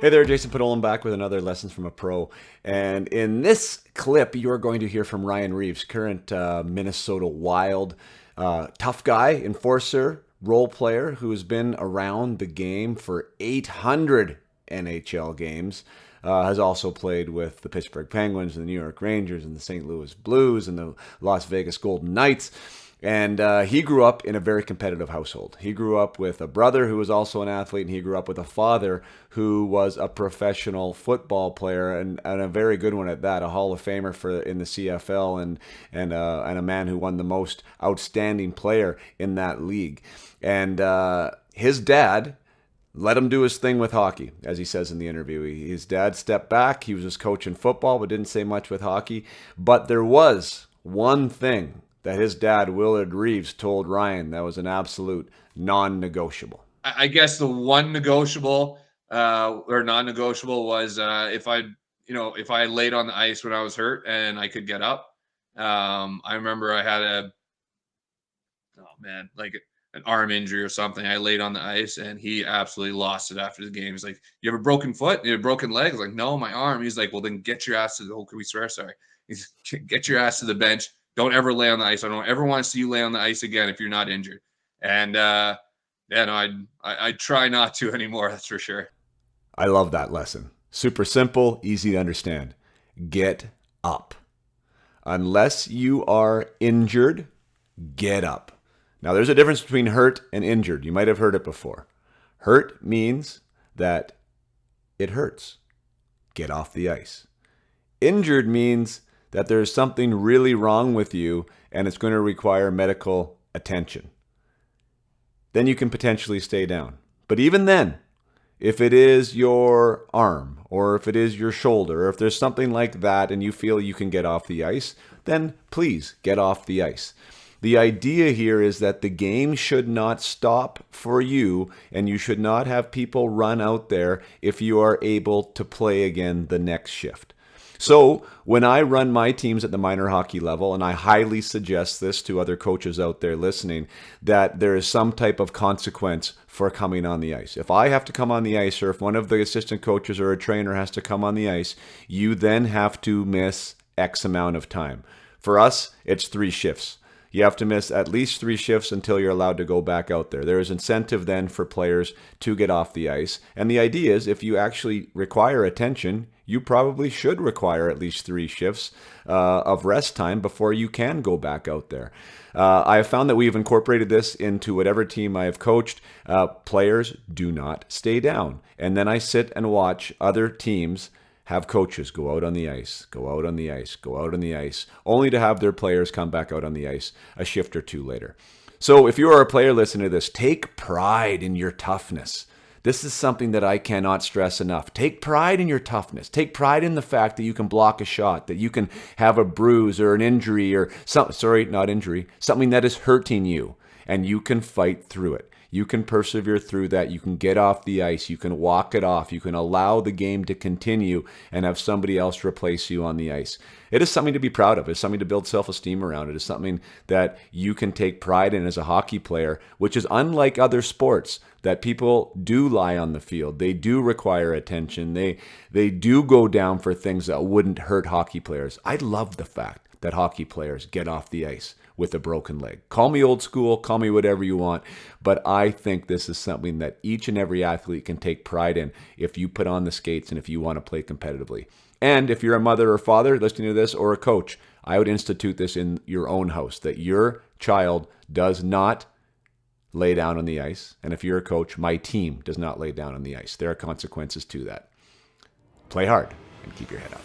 Hey there, Jason Podollan back with another Lessons from a Pro. And in this clip, you're going to hear from Ryan Reaves, current Minnesota Wild, tough guy, enforcer, role player who has been around the game for 800 NHL games. Has also played with the Pittsburgh Penguins, the New York Rangers, and the St. Louis Blues, and the Las Vegas Golden Knights. And he grew up in a very competitive household. He grew up with a brother who was also an athlete, and he grew up with a father who was a professional football player and a very good one at that, a Hall of Famer in the CFL, and a man who won the most outstanding player in that league. And his dad let him do his thing with hockey, as he says in the interview. His dad stepped back. He was just coaching football, but didn't say much with hockey. But there was one thing that his dad, Willard Reaves, told Ryan that was an absolute non-negotiable. I guess the one negotiable or non-negotiable was if I laid on the ice when I was hurt and I could get up. I remember I had like an arm injury or something. I laid on the ice and he absolutely lost it after the game. He's like, "You have a broken foot? You have a broken leg?" I was like, "No, my arm." He's like, "Well, then get your ass to the." Oh, can we swear? Sorry. He's get your ass to the bench. Don't ever lay on the ice. I don't ever want to see you lay on the ice again if you're not injured. And yeah, no, I try not to anymore. That's for sure. I love that lesson. Super simple, easy to understand. Get up. Unless you are injured, get up. Now, there's a difference between hurt and injured. You might have heard it before. Hurt means that it hurts. Get off the ice. Injured means that there's something really wrong with you and it's going to require medical attention. Then you can potentially stay down. But even then, if it is your arm or if it is your shoulder or if there's something like that and you feel you can get off the ice, then please get off the ice. The idea here is that the game should not stop for you and you should not have people run out there if you are able to play again the next shift. So when I run my teams at the minor hockey level, and I highly suggest this to other coaches out there listening, that there is some type of consequence for coming on the ice. If I have to come on the ice, or if one of the assistant coaches or a trainer has to come on the ice, you then have to miss X amount of time. For us, it's 3 shifts. You have to miss at least 3 shifts until you're allowed to go back out there. There is incentive then for players to get off the ice. And the idea is if you actually require attention, you probably should require at least 3 shifts of rest time before you can go back out there. I have found that we've incorporated this into whatever team I have coached. Players do not stay down. And then I sit and watch other teams have coaches go out on the ice, go out on the ice, go out on the ice, only to have their players come back out on the ice a shift or 2 later. So if you are a player listening to this, take pride in your toughness. This is something that I cannot stress enough. Take pride in your toughness. Take pride in the fact that you can block a shot, that you can have a bruise or an injury or something that is hurting you, and you can fight through it. You can persevere through that. You can get off the ice. You can walk it off. You can allow the game to continue and have somebody else replace you on the ice. It is something to be proud of. It's something to build self-esteem around. It is something that you can take pride in as a hockey player, which is unlike other sports that people do lie on the field. They do require attention. They do go down for things that wouldn't hurt hockey players. I love the fact that hockey players get off the ice with a broken leg. Call me old school, call me whatever you want, but I think this is something that each and every athlete can take pride in if you put on the skates and if you want to play competitively. And if you're a mother or father listening to this or a coach, I would institute this in your own house, that your child does not lay down on the ice. And if you're a coach, my team does not lay down on the ice. There are consequences to that. Play hard and keep your head up.